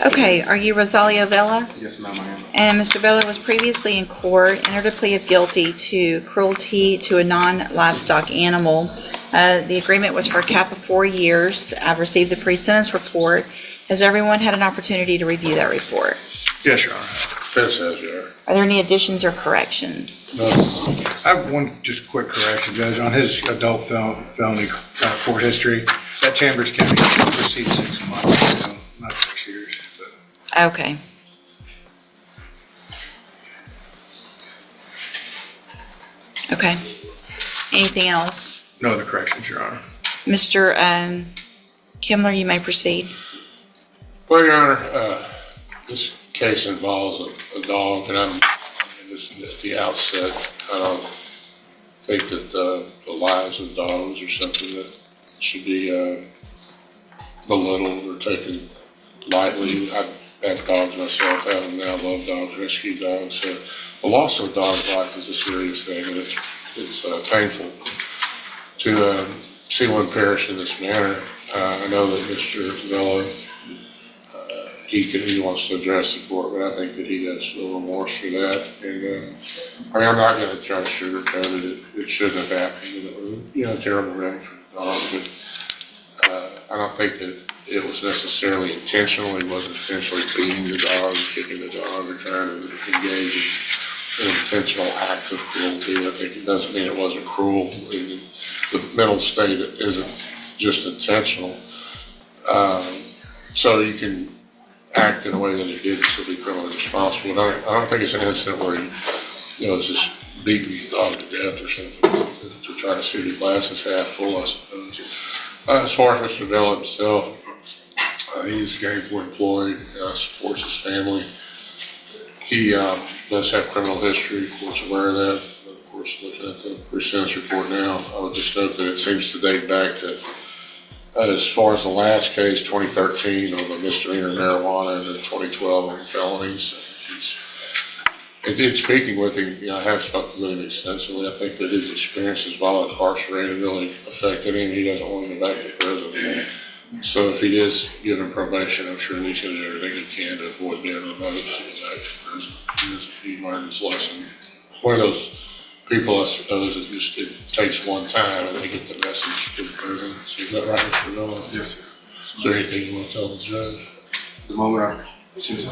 Okay, are you Rosario Vela? Yes, ma'am, I am. And Mr. Vela was previously in court, entered a plea of guilty to cruelty to a non-livestock animal. The agreement was for a cap of 4 years. I've received the pre-sentence report. Has everyone had an opportunity to review that report? Yes, Your Honor. This has, Your Honor. Are there any additions or corrections? No. I have one just quick correction, Judge, on his adult felony court history. That Chambers County received 6 months, so not 6 years. But Okay. Okay. Anything else? no other corrections, Your Honor. Mr. Kimler, you may proceed. Well, Your Honor, this case involves a dog, and I'm just at the outset, I don't think that the lives of dogs are something that should be belittled or taken lightly. I have dogs myself, I have them now, love dogs, rescue dogs. So the loss of a dog's life is a serious thing, and it's painful to see one perish in this manner. I know that Mr. Vela, he wants to address the court, but I think that he has no remorse for that. And I mean, I'm not going to try to sugarcoat it. It shouldn't have happened. And it was, a terrible wreck for the dog. But I don't think that it was necessarily intentional. He wasn't intentionally beating the dog, kicking the dog, or trying to engage in an intentional act of cruelty. I think it doesn't mean it wasn't cruel. The mental state isn't just intentional. So you can act in a way that he did to be criminally responsible. And I don't think it's an incident where he, is just beating the dog to death or something to try to see the glass is half full, I suppose. As far as Mr. Vela himself, he's gainfully employed, supports his family. He does have criminal history, of course, aware of that. Of course, looking at the pre-sentence report now, I would just note that it seems to date back to as far as the last case, 2013, on the misdemeanor marijuana, and then 2012 on felonies. Indeed, speaking with him, I have spoken with him extensively. I think that his experiences while incarcerated really affected him. He doesn't want to go back to prison. So if he is given probation, I'm sure he's going to do everything he can to avoid being removed from prison. He learned his lesson. One of those people, I suppose, it takes one time and they get the message to the prison. So is that right, Mr. Miller? Yes, sir. Is there anything you want to tell the judge? The moment since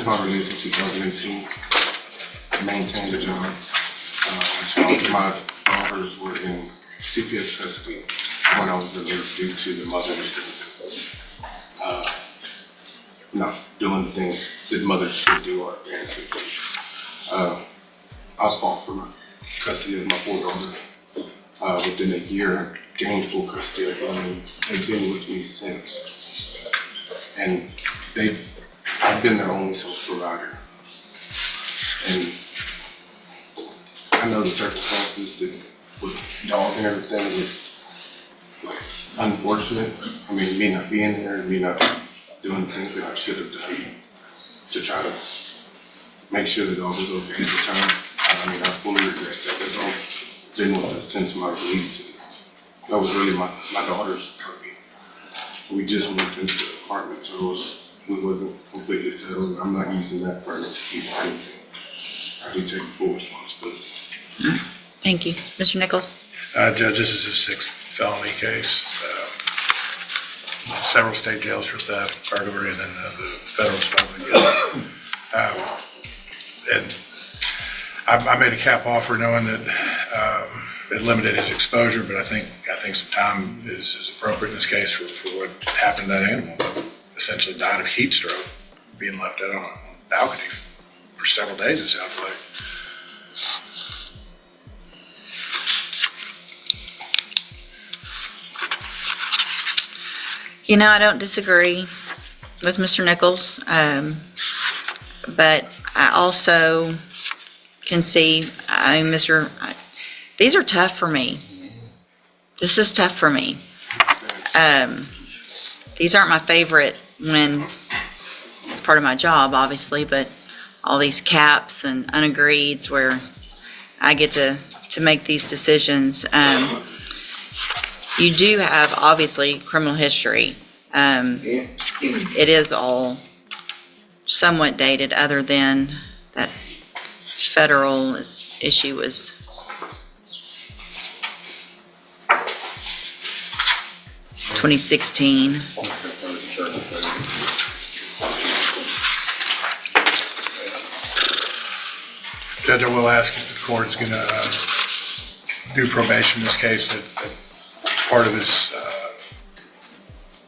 my release in 2018, I maintained a job. So my daughters were in CPS custody when I was released due to the mother's not doing the things that mothers should do or parents should do. I was fought for my custody of my 4 daughters. Within a year, gained full custody of them, and they've been with me since. And I've been their only sole provider. And I know the circumstances that with dog and everything was unfortunate. I mean, me not being there, me not doing things that I should have done to try to make sure the dog was okay at the time. I mean, I fully regret that the dog been with us since my release. That was really my daughter's puppy. We just moved into the apartment, so we wasn't completely settled. I'm not using that for an excuse or anything. I do take full responsibility. Thank you. Mr. Nichols? Judge, this is his 6th felony case. Several state jails for theft, burglary, and then the federal smuggling guilt. And I made a cap offer knowing that it limited his exposure, but I think some time is appropriate in this case for what happened to that animal. Essentially died of heat stroke, being left out on a balcony for several days, it sounds like. I don't disagree with Mr. Nichols, but I also can see, these are tough for me. This is tough for me. These aren't my favorite when it's part of my job, obviously, but all these caps and unagreeds where I get to make these decisions. You do have, obviously, criminal history. it is all somewhat dated, other than that federal issue was 2016. Judge, I will ask if the court is going to do probation in this case, that part of his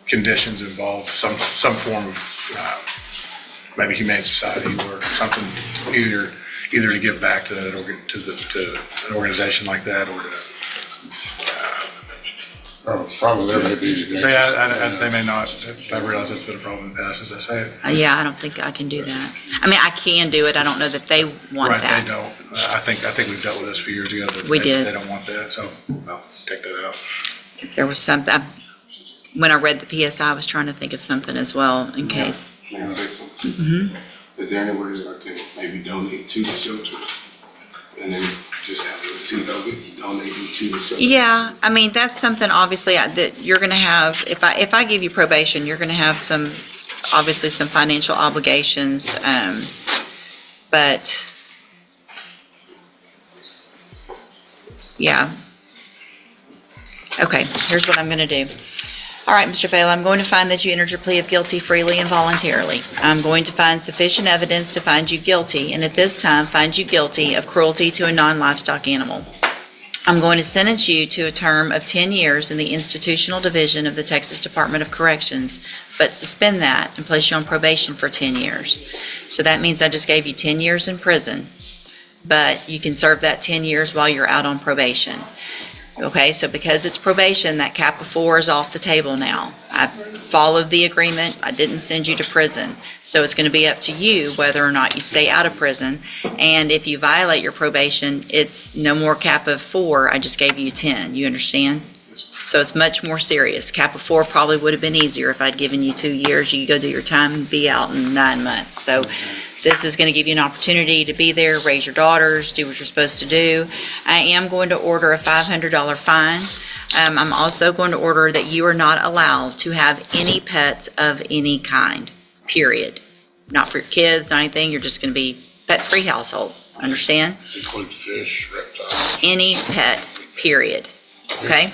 conditions involve some form of maybe humane society or something, either to give back to an organization like that, or to Problem there may be. they may not. I realize that's been a problem in the past, as I say it. Yeah, I don't think I can do that. I mean, I can do it. I don't know that they want Right, that. they don't. I think we've dealt with this a few years ago. We did. They don't want that, so I'll take that out. If there was something, when I read the PSI, I was trying to think of something as well in case. May I say something? Is there any way that I can maybe donate to the shelters? And then just have a receipt of it, donating to the shelter? Yeah, I mean, that's something obviously that you're going to have, if I give you probation, you're going to have obviously some financial obligations, but yeah. Okay, here's what I'm going to do. All right, Mr. Vela, I'm going to find that you entered your plea of guilty freely and voluntarily. I'm going to find sufficient evidence to find you guilty, and at this time, find you guilty of cruelty to a non-livestock animal. I'm going to sentence you to a term of 10 years in the institutional division of the Texas Department of Corrections, but suspend that and place you on probation for 10 years. So that means I just gave you 10 years in prison, but you can serve that 10 years while you're out on probation. Okay, so because it's probation, that cap of 4 is off the table now. I followed the agreement. I didn't send you to prison. So it's going to be up to you whether or not you stay out of prison. And if you violate your probation, it's no more cap of 4. I just gave you 10. You understand? So it's much more serious. Cap of 4 probably would have been easier if I'd given you 2 years. You could go do your time and be out in 9 months. So this is going to give you an opportunity to be there, raise your daughters, do what you're supposed to do. I am going to order a $500 fine. I'm also going to order that you are not allowed to have any pets of any kind, period. Not for your kids, not anything. You're just going to be pet-free household. Understand? Include fish, reptiles. Any pet, period. Okay?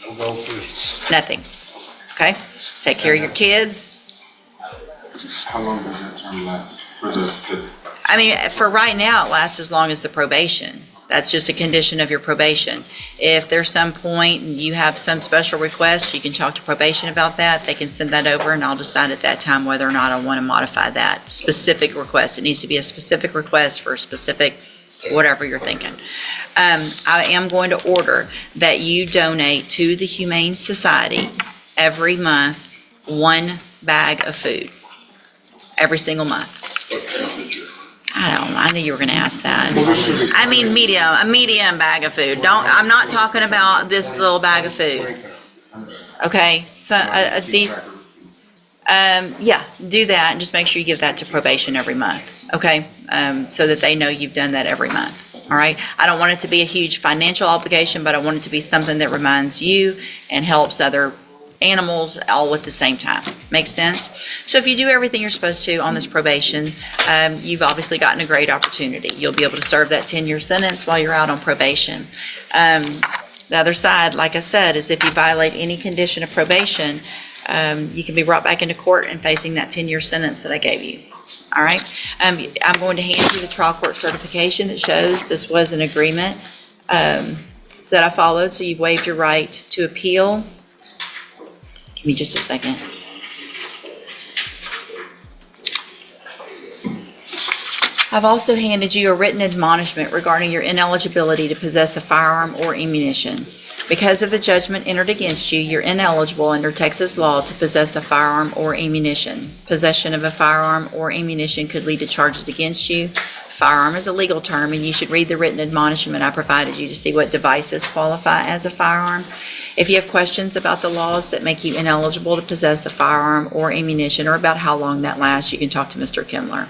No goldfish. Nothing. Okay? Take care of your kids. How long does that term last? I mean, for right now, it lasts as long as the probation. That's just a condition of your probation. If there's some point and you have some special request, you can talk to probation about that. They can send that over, and I'll decide at that time whether or not I want to modify that specific request. It needs to be a specific request for a specific whatever you're thinking. I am going to order that you donate to the Humane Society every month 1 bag of food. Every single month. What town did you? I knew you were going to ask that. I mean, a medium bag of food. I'm not talking about this little bag of food. Okay, so yeah, do that and just make sure you give that to probation every month. Okay, so that they know you've done that every month. All right. I don't want it to be a huge financial obligation, but I want it to be something that reminds you and helps other animals all at the same time. Makes sense? So if you do everything you're supposed to on this probation, you've obviously gotten a great opportunity. You'll be able to serve that 10-year sentence while you're out on probation. The other side, like I said, is if you violate any condition of probation, you can be brought back into court and facing that 10-year sentence that I gave you. All right? I'm going to hand you the trial court certification that shows this was an agreement that I followed, so you've waived your right to appeal. Give me just a second. I've also handed you a written admonishment regarding your ineligibility to possess a firearm or ammunition. Because of the judgment entered against you, you're ineligible under Texas law to possess a firearm or ammunition. Possession of a firearm or ammunition could lead to charges against you. Firearm is a legal term, and you should read the written admonishment I provided you to see what devices qualify as a firearm. If you have questions about the laws that make you ineligible to possess a firearm or ammunition, or about how long that lasts, you can talk to Mr. Kindler.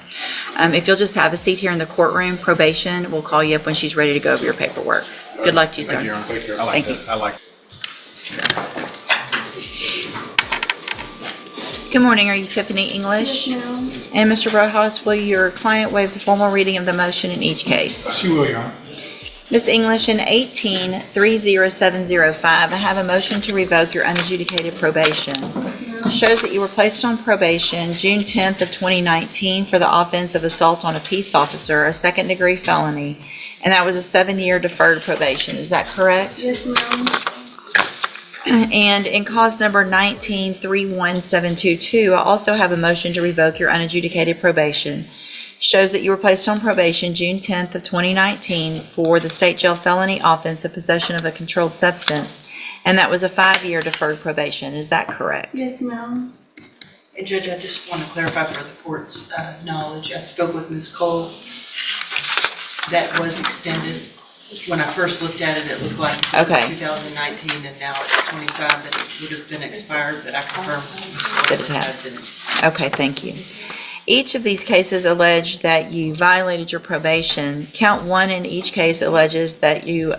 If you'll just have a seat here in the courtroom, probation will call you up when she's ready to go over your paperwork. Good luck to you, sir. Thank you, Your Honor. Thank you. I like Thank that. I like Good morning. Are you Tiffany English? Yes, ma'am. And Mr. Rojas, will your client waive the formal reading of the motion in each case? She will, Your Honor. Ms. English, in 18-30705, I have a motion to revoke your unadjudicated probation. It shows that you were placed on probation June 10th of 2019 for the offense of assault on a peace officer, a second-degree felony, and that was a 7-year deferred probation. Is that correct? Yes, ma'am. And in cause number 19-31722, I also have a motion to revoke your unadjudicated probation. Shows that you were placed on probation June 10th of 2019 for the state jail felony offense of possession of a controlled substance, and that was a 5-year deferred probation. Is that correct? Yes, ma'am. And Judge, I just want to clarify for the court's knowledge, I spoke with Ms. Cole. That was extended. When I first looked at it, it looked like it was Okay. 2019, and now it's 25, that it would have been expired, but I confirmed with Ms. Cole That it that had. it had been extended. Okay, thank you. Each of these cases allege that you violated your probation. Count 1 in each case alleges that you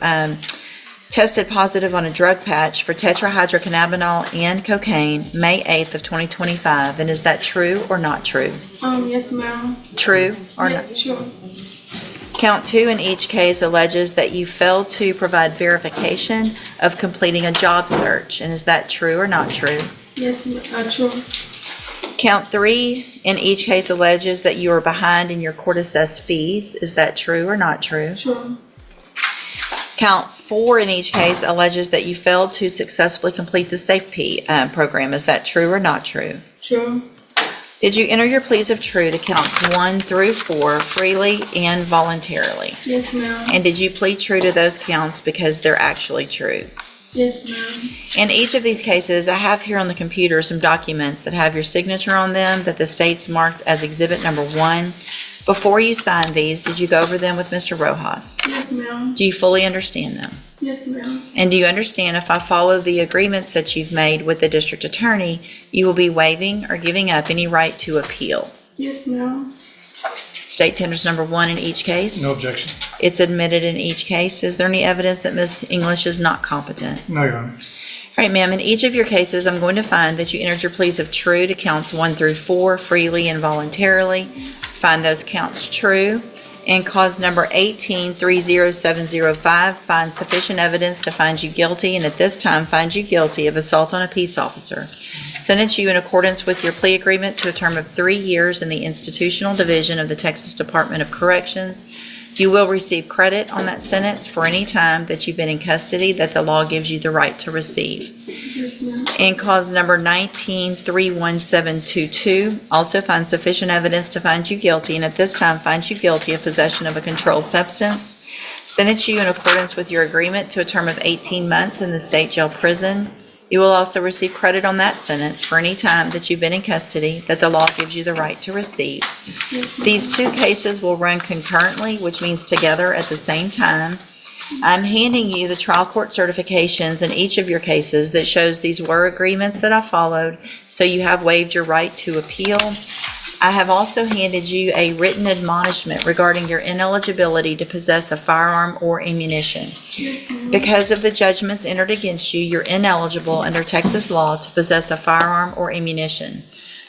tested positive on a drug patch for tetrahydrocannabinol and cocaine May 8th of 2025. And is that true or not true? Yes, ma'am. True or not? Yeah, sure. Count 2 in each case alleges that you failed to provide verification of completing a job search. And is that true or not true? Yes, true. Count 3 in each case alleges that you are behind in your court-assessed fees. Is that true or not true? True. Count 4 in each case alleges that you failed to successfully complete the SafeP program. Is that true or not true? True. Did you enter your pleas of true to counts 1 through 4 freely and voluntarily? Yes, ma'am. And did you plead true to those counts because they're actually true? Yes, ma'am. In each of these cases, I have here on the computer some documents that have your signature on them that the state's marked as exhibit number 1. Before you sign these, did you go over them with Mr. Rojas? Yes, ma'am. Do you fully understand them? Yes, ma'am. And do you understand if I follow the agreements that you've made with the district attorney, you will be waiving or giving up any right to appeal? Yes, ma'am. State tenders number 1 in each case? No objection. It's admitted in each case. Is there any evidence that Ms. English is not competent? No, Your Honor. All right, ma'am, in each of your cases, I'm going to find that you entered your pleas of true to counts 1 through 4 freely and voluntarily. Find those counts true. In cause number 18-30705, find sufficient evidence to find you guilty, and at this time find you guilty of assault on a peace officer. Sentence you in accordance with your plea agreement to a term of 3 years in the institutional division of the Texas Department of Corrections. You will receive credit on that sentence for any time that you've been in custody that the law gives you the right to receive. Yes, ma'am. In cause number 19-31722, also find sufficient evidence to find you guilty, and at this time find you guilty of possession of a controlled substance. Sentence you in accordance with your agreement to a term of 18 months in the state jail prison. You will also receive credit on that sentence for any time that you've been in custody that the law gives you the right to receive. Yes, ma'am. These 2 cases will run concurrently, which means together at the same time. I'm handing you the trial court certifications in each of your cases that shows these were agreements that I followed, so you have waived your right to appeal. I have also handed you a written admonishment regarding your ineligibility to possess a firearm or ammunition. Yes, ma'am. Because of the judgments entered against you, you're ineligible under Texas law to possess a firearm or ammunition.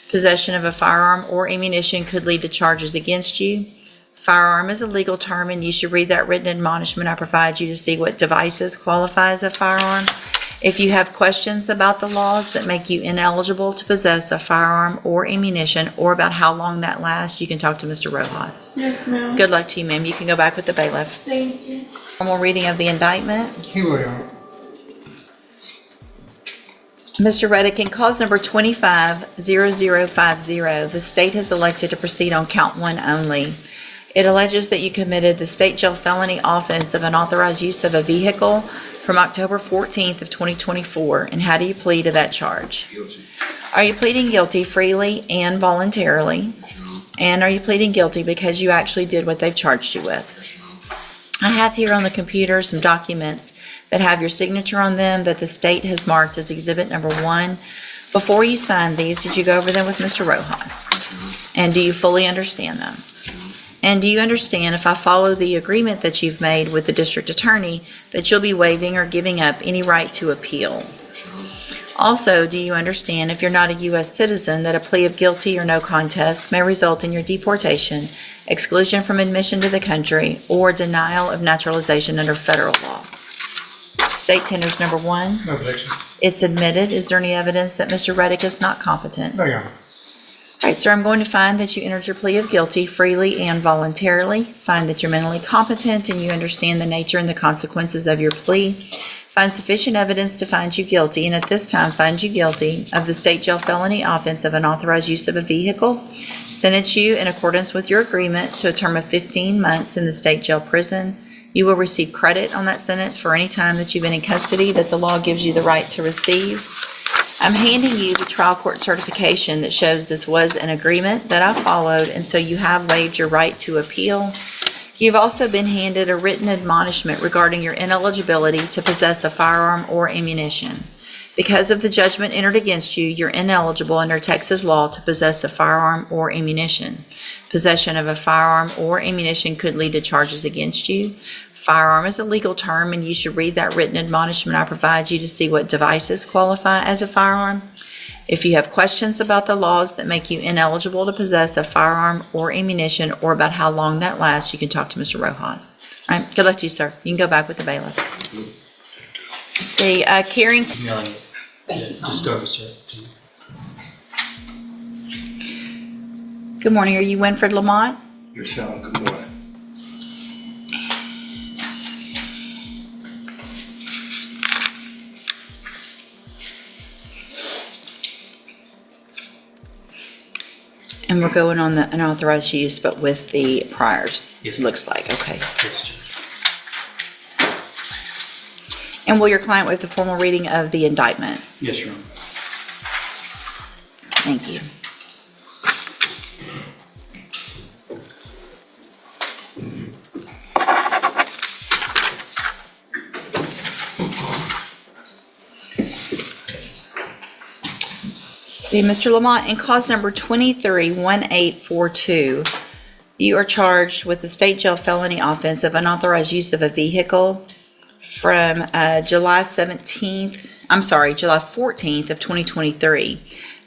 Possession of a firearm or ammunition could lead to charges against you. Firearm is a legal term, and you should read that written admonishment I provide you to see what devices qualify as a firearm. If you have questions about the laws that make you ineligible to possess a firearm or ammunition, or about how long that lasts, you can talk to Mr. Rojas. Yes, ma'am. Good luck to you, ma'am. You can go back with the bailiff. Thank you. Formal reading of the indictment. He will, Your Honor. Mr. Reic, in cause number 25-0050, the state has elected to proceed on count 1 only. It alleges that you committed the state jail felony offense of unauthorized use of a vehicle from October 14th of 2024. And how do you plead to that charge? Guilty. Are you pleading guilty freely and voluntarily? And are you pleading guilty because you actually did what they've charged you with? I have here on the computer some documents that have your signature on them that the state has marked as exhibit number 1. Before you sign these, did you go over them with Mr. Rojas? And do you fully understand them? And do you understand, if I follow the agreement that you've made with the district attorney, that you'll be waiving or giving up any right to appeal? Also, do you understand, if you're not a U.S. citizen, that a plea of guilty or no contest may result in your deportation, exclusion from admission to the country, or denial of naturalization under federal law? State tenders number 1. No objection. It's admitted. Is there any evidence that Mr. Reic is not competent? No, Your Honor. All right, sir, I'm going to find that you entered your plea of guilty freely and voluntarily. Find that you're mentally competent and you understand the nature and the consequences of your plea. Find sufficient evidence to find you guilty, and at this time find you guilty of the state jail felony offense of unauthorized use of a vehicle. Sentence you in accordance with your agreement to a term of 15 months in the state jail prison. You will receive credit on that sentence for any time that you've been in custody that the law gives you the right to receive. I'm handing you the trial court certification that shows this was an agreement that I followed, and so you have waived your right to appeal. You've also been handed a written admonishment regarding your ineligibility to possess a firearm or ammunition. Because of the judgment entered against you, you're ineligible under Texas law to possess a firearm or ammunition. Possession of a firearm or ammunition could lead to charges against you. Firearm is a legal term, and you should read that written admonishment I provide you to see what devices qualify as a firearm. If you have questions about the laws that make you ineligible to possess a firearm or ammunition, or about how long that lasts, you can talk to Mr. Rojas. All right, good luck to you, sir. You can go back with the bailiff. See, Carrington. No, yeah, just go over, sir. Good morning. Are you Winford Lamont? Yes, Your Honor. Good morning. And we're going on the unauthorized use, but with the priors. Yes, It looks like, okay. Yes, Judge. And will your client waive the formal reading of the indictment? Yes, Your Honor. Thank you. See, Mr. Lamont, in cause number 231842, you are charged with the state jail felony offense of unauthorized use of a vehicle from July 14th of 2023.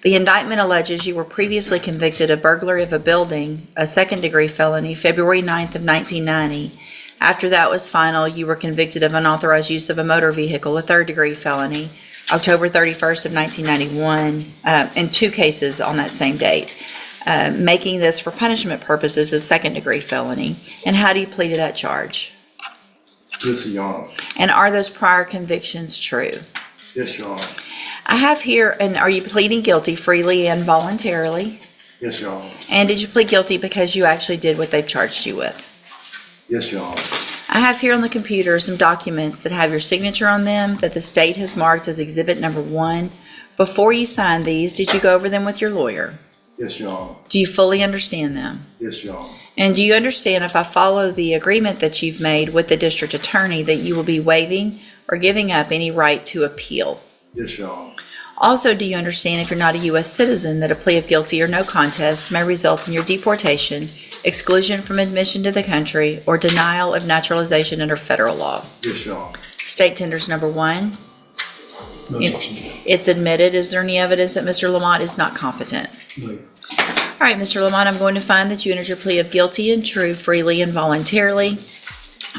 The indictment alleges you were previously convicted of burglary of a building, a second-degree felony, February 9th of 1990. After that was final, you were convicted of unauthorized use of a motor vehicle, a third-degree felony, October 31st of 1991, in 2 cases on that same date, making this for punishment purposes a second-degree felony. And how do you plead to that charge? Yes, Your Honor. And are those prior convictions true? Yes, Your Honor. I have here, and are you pleading guilty freely and voluntarily? Yes, Your Honor. And did you plead guilty because you actually did what they've charged you with? Yes, Your Honor. I have here on the computer some documents that have your signature on them that the state has marked as exhibit number 1. Before you signed these, did you go over them with your lawyer? Yes, Your Honor. Do you fully understand them? Yes, Your Honor. And do you understand, if I follow the agreement that you've made with the district attorney, that you will be waiving or giving up any right to appeal? Yes, Your Honor. Also, do you understand, if you're not a U.S. citizen, that a plea of guilty or no contest may result in your deportation, exclusion from admission to the country, or denial of naturalization under federal law? Yes, Your Honor. State tenders number 1. No objection. It's admitted. Is there any evidence that Mr. Lamont is not competent? No. All right, Mr. Lamont, I'm going to find that you entered your plea of guilty and true freely and voluntarily.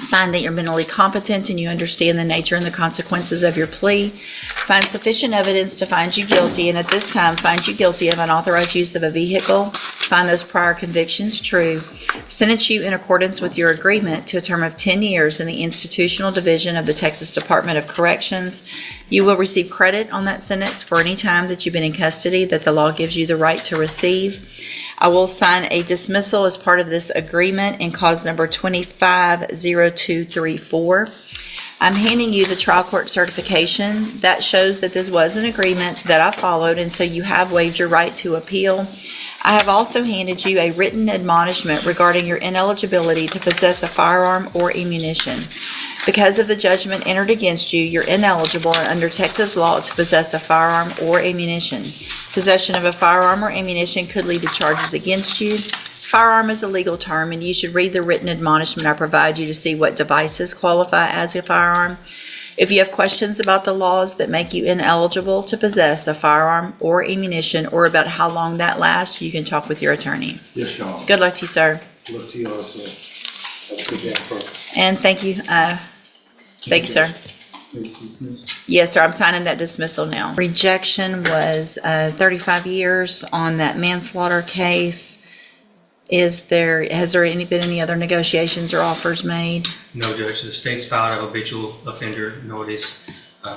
Find that you're mentally competent and you understand the nature and the consequences of your plea. Find sufficient evidence to find you guilty, and at this time find you guilty of unauthorized use of a vehicle. Find those prior convictions true. Sentence you in accordance with your agreement to a term of 10 years in the institutional division of the Texas Department of Corrections. You will receive credit on that sentence for any time that you've been in custody that the law gives you the right to receive. I will sign a dismissal as part of this agreement in cause number 250234. I'm handing you the trial court certification that shows that this was an agreement that I followed, and so you have waived your right to appeal. I have also handed you a written admonishment regarding your ineligibility to possess a firearm or ammunition. Because of the judgment entered against you, you're ineligible under Texas law to possess a firearm or ammunition. Possession of a firearm or ammunition could lead to charges against you. Firearm is a legal term, and you should read the written admonishment I provide you to see what devices qualify as a firearm. If you have questions about the laws that make you ineligible to possess a firearm or ammunition, or about how long that lasts, you can talk with your attorney. Yes, Your Honor. Good luck to you, sir. Look to you also. Have a good day, Pro. And thank you, sir. Yes, sir, I'm signing that dismissal now. Rejection was 35 years on that manslaughter case. Has there been any other negotiations or offers made? No, Judge. The state's filed a habitual offender notice,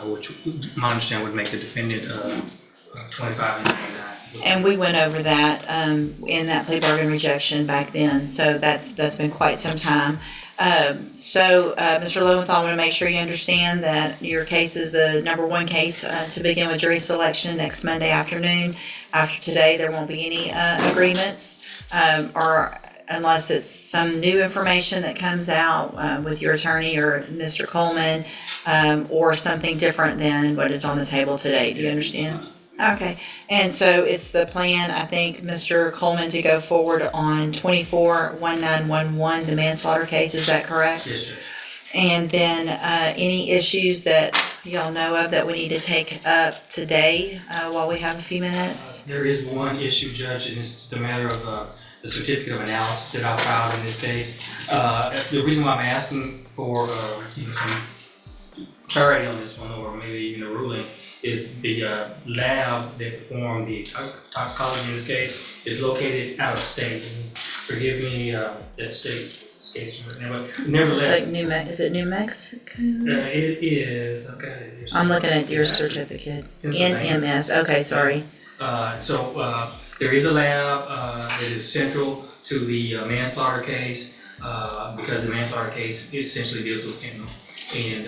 which my understanding would make the defendant 25 and 99. And we went over that in that plea bargain rejection back then, so that's been quite some time. Mr. Lowenthal, I want to make sure you understand that your case is the number one case to begin with jury selection next Monday afternoon. After today, there won't be any agreements, or unless it's some new information that comes out with your attorney or Mr. Coleman, or something different than what is on the table today. Do you understand? Okay, and so it's the plan, I think, Mr. Coleman, to go forward on 24-1911, the manslaughter case, is that correct? Yes, Judge. And then any issues that y'all know of that we need to take up today while we have a few minutes? There is one issue, Judge, and it's the matter of the certificate of analysis that I filed in this case. The reason why I'm asking for some clarity on this one, or maybe even a ruling, is the lab that performed the toxicology in this case is located out of state. Forgive me, that state escapes me right now, but nevertheless. Is it New Mexico? It is, okay. I'm looking at your certificate. Pennsylvania. NMS, okay, sorry. There is a lab that is central to the manslaughter case, because the manslaughter case essentially deals with fentanyl. And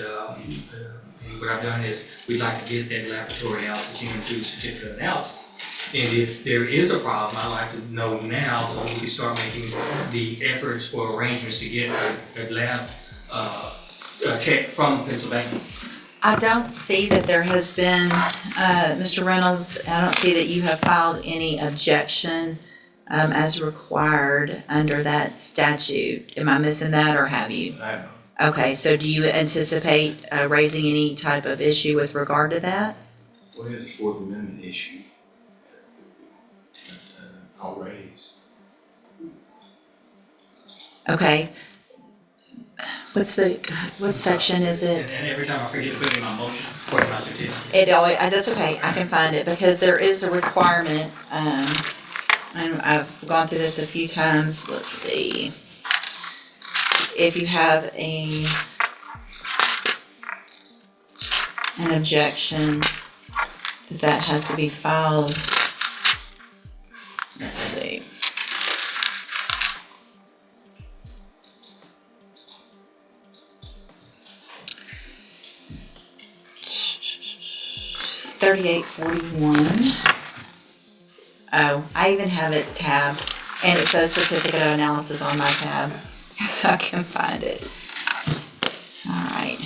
what I've done is we'd like to get that laboratory analysis in through certificate of analysis. And if there is a problem, I'd like to know now so we can start making the efforts or arrangements to get a lab tech from Pennsylvania. I don't see that there has been, Mr. Reynolds, I don't see that you have filed any objection as required under that statute. Am I missing that, or have you? I know. Okay, so do you anticipate raising any type of issue with regard to that? Well, here's the Fourth Amendment issue that I'll raise. Okay. What section is it? And every time I forget to put it in my motion or in my certificate. That's okay, I can find it, because there is a requirement, and I've gone through this a few times. Let's see. If you have an objection, that has to be filed. Let's see. $38.41. Oh, I even have it tabbed, and it says certificate of analysis on my tab, so I can find it. All right.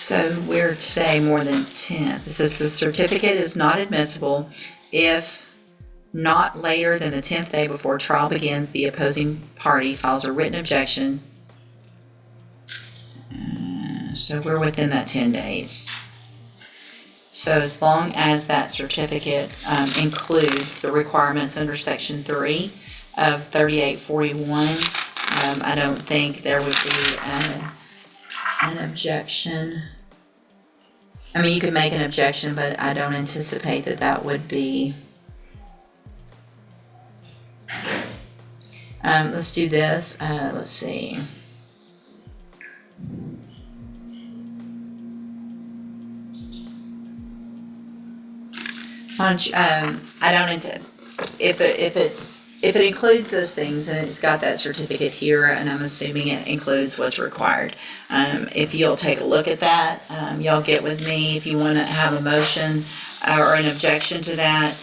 So we're today more than 10th. It says the certificate is not admissible if not later than the 10th day before trial begins, the opposing party files a written objection. So we're within that 10 days. So as long as that certificate includes the requirements under Section 3 of 3841, I don't think there would be an objection. I mean, you could make an objection, but I don't anticipate that that would be. Let's do this. Let's see. I don't if it's if it includes those things, and it's got that certificate here, and I'm assuming it includes what's required. If you'll take a look at that, y'all get with me if you want to have a motion or an objection to that.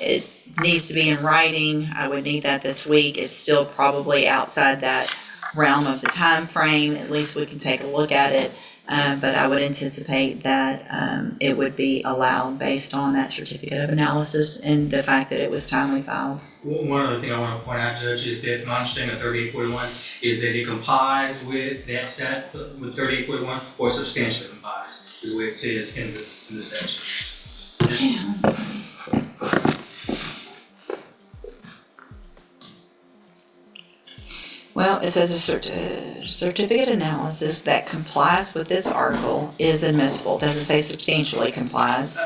It needs to be in writing. I would need that this week. It's still probably outside that realm of the time frame. At least we can take a look at it. But I would anticipate that it would be allowed based on that certificate of analysis and the fact that it was timely filed. One other thing I want to point out, Judge, is that my understanding of 3841 is that it complies with that with 3841 or substantially complies, is what it says in the statute. Yeah. Well, it says a certificate analysis that complies with this article is admissible. It doesn't say substantially complies.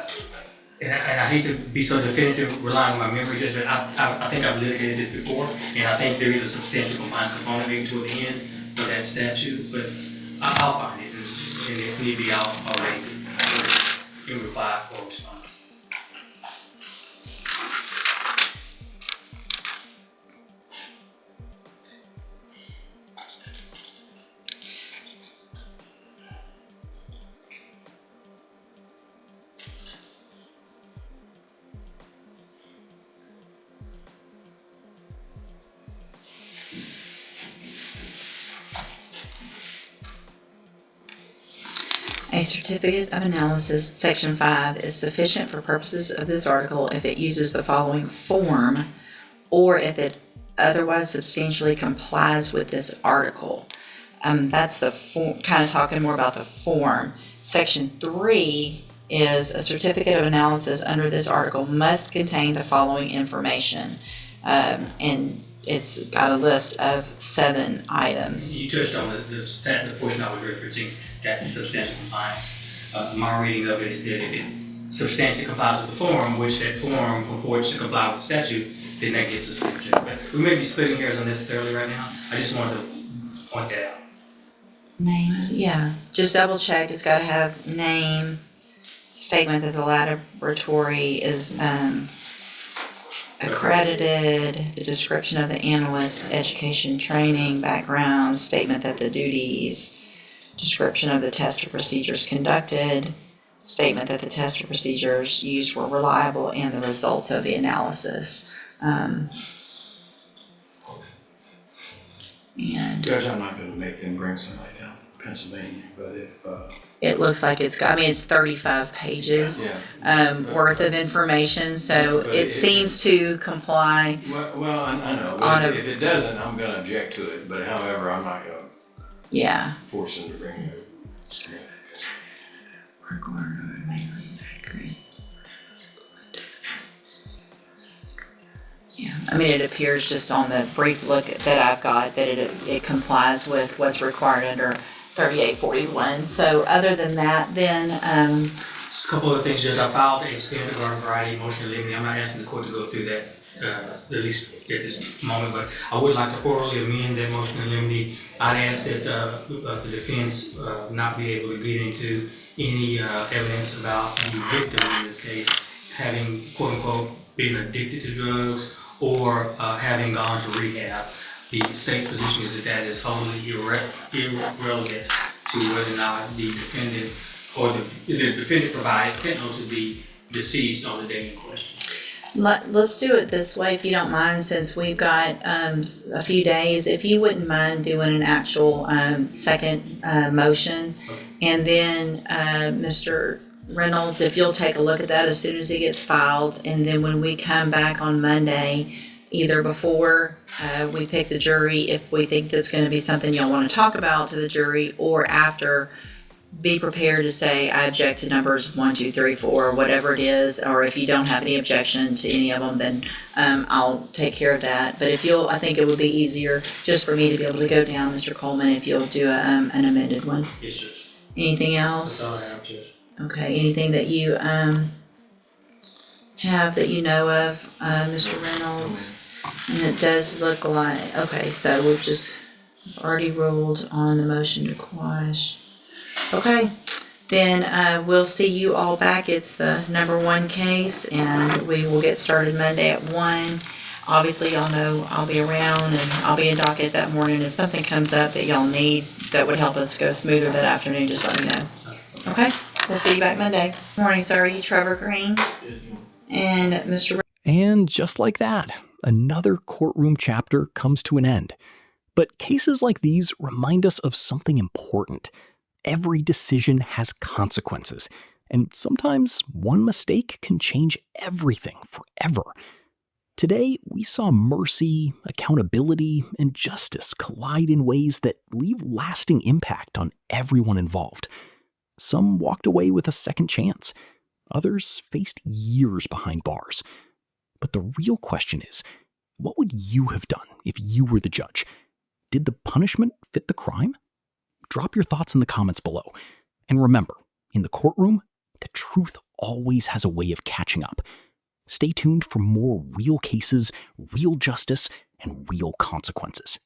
And I hate to be so definitive, relying on my memory, Judge, but I think I've litigated this before, and I think there is a substantial compliance component maybe toward the end of that statute, but I'll find it, and if need be, I'll raise it in reply or respond. A certificate of analysis, section 5, is sufficient for purposes of this article if it uses the following form or if it otherwise substantially complies with this article. That's the form, kind of talking more about the form. Section 3 is a certificate of analysis under this article must contain the following information. And it's got a list of 7 items. You touched on the portion I was referencing, that's substantial compliance. My reading of it is that if it substantially complies with the form, which that form purports to comply with the statute, then that gets us there. But we may be splitting hairs unnecessarily right now. I just wanted to point that out. Name, yeah, just double check. It's got to have name, statement that the laboratory is accredited, the description of the analyst, education, training, background, statement that the duties, description of the test or procedures conducted, statement that the test or procedures used were reliable, and the results of the analysis. And Judge, I'm not gonna make them bring somebody down from Pennsylvania, but if, it looks like it's got, I mean, it's 35 pages worth of information, so But it seems to comply. well, I know, On but a- if it doesn't, I'm gonna object to it, but however, I'm not gonna Yeah. force them to bring it. Yeah, I mean, it appears just on the brief look that I've got that it complies with what's required under 3841. So other than that, then, Just a couple of things, Judge. I filed a standard garden variety motion to limit. I'm not asking the court to go through that, at least at this moment, but I would like to orally amend that motion to limit. I'd ask that the defense not be able to get into any evidence about the victim in this case having, quote unquote, been addicted to drugs or having gone to rehab. The state's position is that is wholly irrelevant to whether or not the defendant or the defendant provided fentanyl to the deceased on the day in question. let's do it this way, if you don't mind, since we've got a few days. If you wouldn't mind doing an actual second motion, and then Mr. Reynolds, if you'll take a look at that as soon as it gets filed, and then when we come back on Monday, either before we pick the jury, if we think that's going to be something y'all want to talk about to the jury, or after, be prepared to say, I object to numbers 1, 2, 3, 4, whatever it is, or if you don't have any objection to any of them, then I'll take care of that. But if you'll, I think it would be easier just for me to be able to go down, Mr. Coleman, if you'll do an amended one. Yes, Judge. Anything That's all I else? have, Judge. Okay, anything that you have that you know of, Mr. Reynolds? And it does look like, okay, so we've just already ruled on the motion to quash. Okay, then we'll see you all back. It's the number 1 case, and we will get started Monday at 1. Obviously, y'all know I'll be around and I'll be in docket that morning. If something comes up that y'all need that would help us go smoother that afternoon, just let me know. Okay? We'll see you back Monday. Morning, sir. Are you Trevor Green? And Mr. And just like that, another courtroom chapter comes to an end. But cases like these remind us of something important. Every decision has consequences, and sometimes one mistake can change everything forever. Today, we saw mercy, accountability, and justice collide in ways that leave lasting impact on everyone involved. Some walked away with a second chance. Others faced years behind bars. But the real question is, what would you have done if you were the judge? Did the punishment fit the crime? Drop your thoughts in the comments below. And remember, in the courtroom, the truth always has a way of catching up. Stay tuned for more real cases, real justice, and real consequences.